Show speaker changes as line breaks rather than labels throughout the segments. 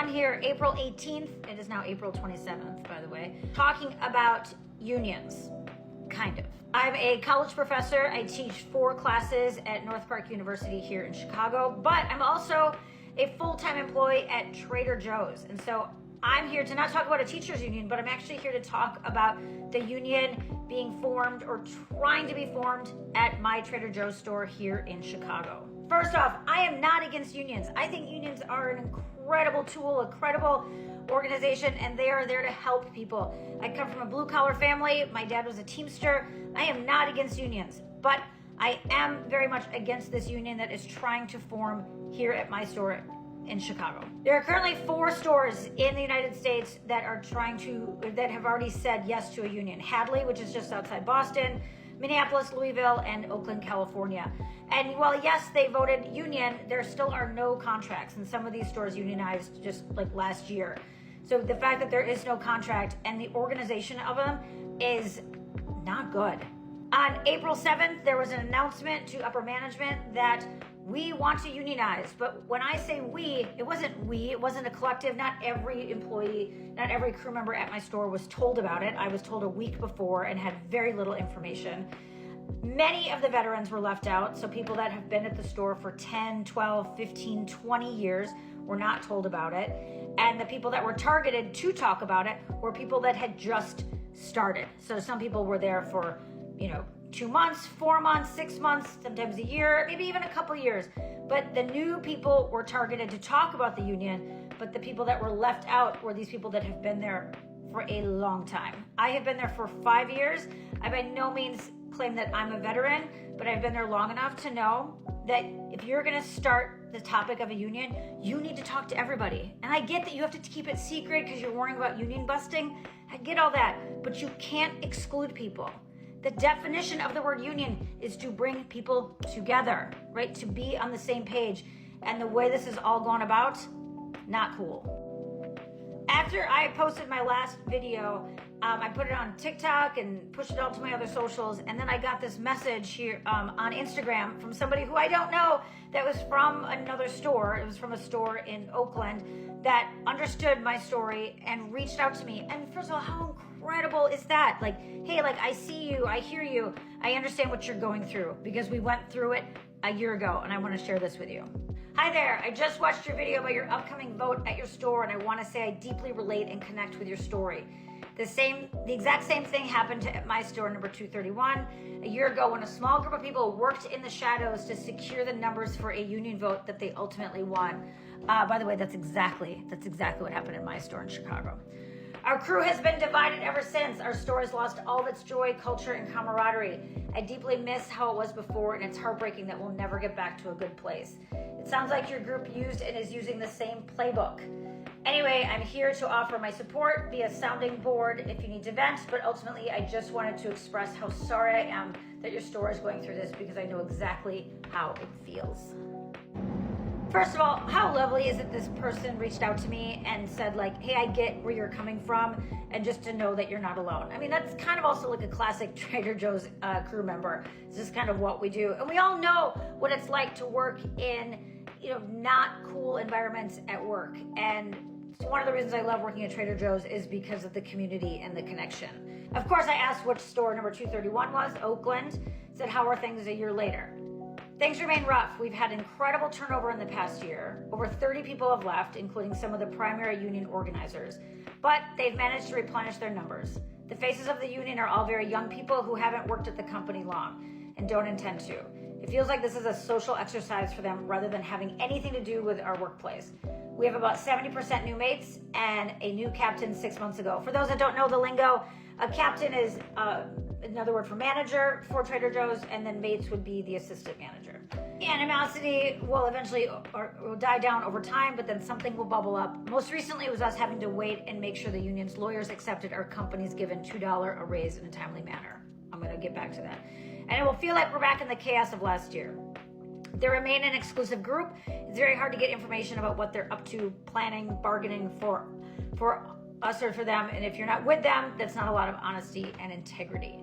on here April 18th, it is now April 27th, by the way, talking about unions, kind of. I'm a college professor. I teach 4 classes at North Park University here in Chicago, but I'm also a full-time employee at Trader Joe's. And so I'm here to not talk about a teachers union, but I'm actually here to talk about the union being formed or trying to be formed at my Trader Joe's store here in Chicago. First off, I am not against unions. I think unions are an incredible tool, a credible organization, and they are there to help people. I come from a blue-collar family. My dad was a Teamster. I am not against unions, but I am very much against this union that is trying to form here at my store in Chicago. There are currently 4 stores in the United States that have already said yes to a union. Hadley, which is just outside Boston, Minneapolis, Louisville, and Oakland, California. And while yes, they voted union, there still are no contracts, and some of these stores unionized just like last year. So the fact that there is no contract and the organization of them is not good. On April 7th, there was an announcement to upper management that we want to unionize. But when I say we, it wasn't a collective. Not every employee, not every crew member at my store was told about it. I was told a week before and had very little information. Many of the veterans were left out. So people that have been at the store for 10, 12, 15, 20 years were not told about it. And the people that were targeted to talk about it were people that had just started. So some people were there for, 2 months, 4 months, 6 months, sometimes a year, maybe even a couple years. But the new people were targeted to talk about the union, but the people that were left out were these people that have been there for a long time. I have been there for 5 years. I by no means claim that I'm a veteran, but I've been there long enough to know that if you're gonna start the topic of a union, you need to talk to everybody. And I get that you have to keep it secret because you're worrying about union busting. I get all that, but you can't exclude people. The definition of the word union is to bring people together, right? To be on the same page. And the way this has all gone about, not cool. After I posted my last video, I put it on TikTok and pushed it out to my other socials. And then I got this message here on Instagram from somebody who I don't know that was from another store. It was from a store in Oakland that understood my story and reached out to me. And first of all, how incredible is that? Like, hey, I see you, I hear you, I understand what you're going through because we went through it a year ago and I want to share this with you. Hi there, I just watched your video about your upcoming vote at your store and I want to say I deeply relate and connect with your story. The exact same thing happened at my store number 231 a year ago when a small group of people worked in the shadows to secure the numbers for a union vote that they ultimately won. By the way, that's exactly what happened in my store in Chicago. Our crew has been divided ever since. Our store has lost all of its joy, culture, and camaraderie. I deeply miss how it was before, and it's heartbreaking that we'll never get back to a good place. It sounds like your group used and is using the same playbook. Anyway, I'm here to offer my support, be a sounding board if you need to vent, but ultimately I just wanted to express how sorry I am that your store is going through this because I know exactly how it feels. First of all, how lovely is it this person reached out to me and said hey, I get where you're coming from, and just to know that you're not alone. I mean, that's kind of also like a classic Trader Joe's crew member. It's just kind of what we do. And we all know what it's like to work in, not cool environments at work. And one of the reasons I love working at Trader Joe's is because of the community and the connection. Of course, I asked which store number 231 was, Oakland. Said, how are things a year later? Things remain rough. We've had incredible turnover in the past year. Over 30 people have left, including some of the primary union organizers, but they've managed to replenish their numbers. The faces of the union are all very young people who haven't worked at the company long and don't intend to. It feels like this is a social exercise for them rather than having anything to do with our workplace. We have about 70% new mates and a new captain 6 months ago. For those that don't know the lingo, a captain is another word for manager for Trader Joe's, and then mates would be the assistant manager. The animosity will eventually will die down over time, but then something will bubble up. Most recently, it was us having to wait and make sure the union's lawyers accepted our company's given $2 a raise in a timely manner. I'm going to get back to that. And it will feel like we're back in the chaos of last year. They remain an exclusive group. It's very hard to get information about what they're up to, planning, bargaining for us or for them. And if you're not with them, that's not a lot of honesty and integrity.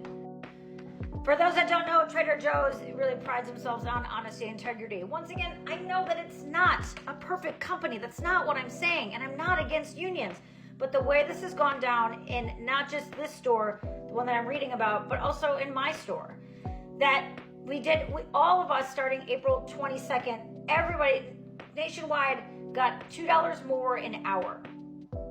For those that don't know, Trader Joe's really prides themselves on honesty and integrity. Once again, I know that it's not a perfect company. That's not what I'm saying, and I'm not against unions. But the way this has gone down in not just this store, the one that I'm reading about, but also in my store, that all of us starting April 22nd, everybody nationwide got $2 more an hour.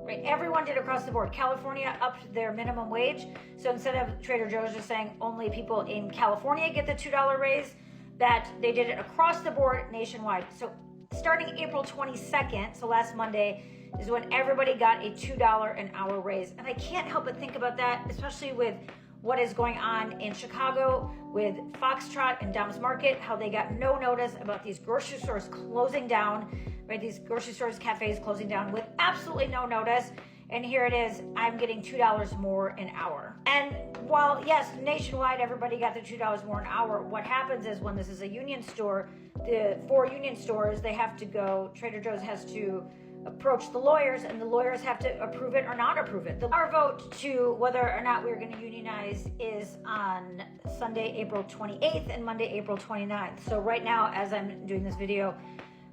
Right? Everyone did across the board. California upped their minimum wage. So instead of Trader Joe's just saying only people in California get the $2 raise, that they did it across the board nationwide. So starting April 22nd, so last Monday, is when everybody got a $2 an hour raise. And I can't help but think about that, especially with what is going on in Chicago with Foxtrot and Dom's Market, how they got no notice about these grocery stores closing down, right? These grocery stores, cafes closing down with absolutely no notice. And here it is, I'm getting $2 more an hour. And while, yes, nationwide, everybody got the $2 more an hour, what happens is when this is a union store, the 4 union stores, they have to go, Trader Joe's has to approach the lawyers, and the lawyers have to approve it or not approve it. Our vote to whether or not we're going to unionize is on Sunday, April 28th and Monday, April 29th. So right now, as I'm doing this video,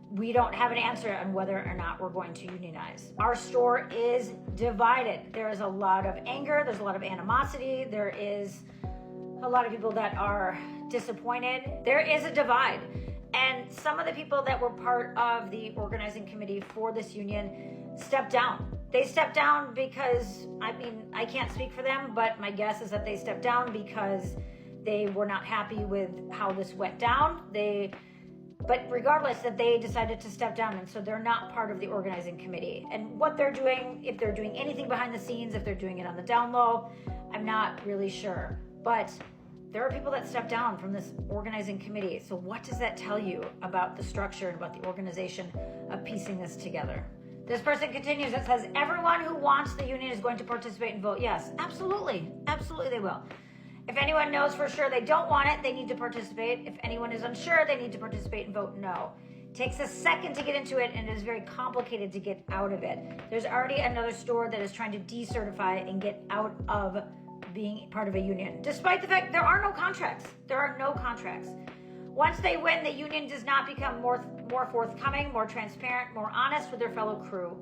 we don't have an answer on whether or not we're going to unionize. Our store is divided. There is a lot of anger. There's a lot of animosity. There is a lot of people that are disappointed. There is a divide. And some of the people that were part of the organizing committee for this union stepped down. They stepped down because, I can't speak for them, but my guess is that they stepped down because they were not happy with how this went down. But regardless, that they decided to step down, and so they're not part of the organizing committee. And what they're doing, if they're doing anything behind the scenes, if they're doing it on the down low, I'm not really sure. But there are people that step down from this organizing committee. So what does that tell you about the structure and about the organization of piecing this together? This person continues, it says, everyone who wants the union is going to participate and vote yes. Absolutely. Absolutely they will. If anyone knows for sure they don't want it, they need to participate. If anyone is unsure, they need to participate and vote no. It takes a second to get into it, and it is very complicated to get out of it. There's already another store that is trying to decertify and get out of being part of a union, despite the fact there are no contracts. There are no contracts. Once they win, the union does not become more forthcoming, more transparent, more honest with their fellow crew.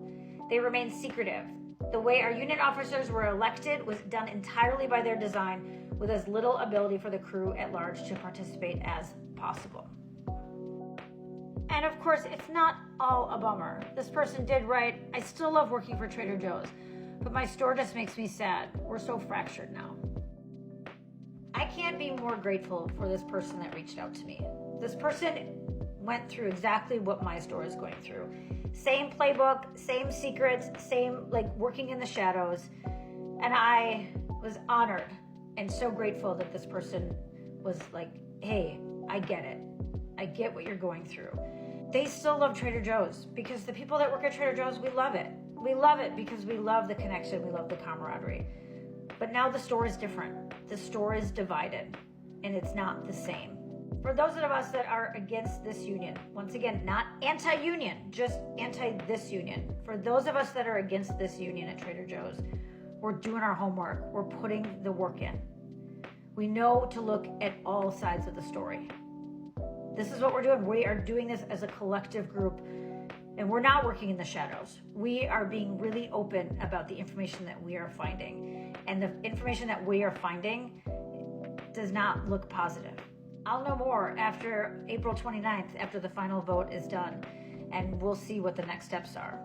They remain secretive. The way our union officers were elected was done entirely by their design, with as little ability for the crew at large to participate as possible. And of course, it's not all a bummer. This person did write, I still love working for Trader Joe's, but my store just makes me sad. We're so fractured now. I can't be more grateful for this person that reached out to me. This person went through exactly what my store is going through. Same playbook, same secrets, same working in the shadows. And I was honored and so grateful that this person was like, hey, I get it. I get what you're going through. They still love Trader Joe's because the people that work at Trader Joe's, we love it. We love it because we love the connection. We love the camaraderie. But now the store is different. The store is divided and it's not the same. For those of us that are against this union, once again, not anti-union, just anti this union. For those of us that are against this union at Trader Joe's, we're doing our homework. We're putting the work in. We know to look at all sides of the story. This is what we're doing. We are doing this as a collective group, and we're not working in the shadows. We are being really open about the information that we are finding. And the information that we are finding does not look positive. I'll know more after April 29th, after the final vote is done, and we'll see what the next steps are.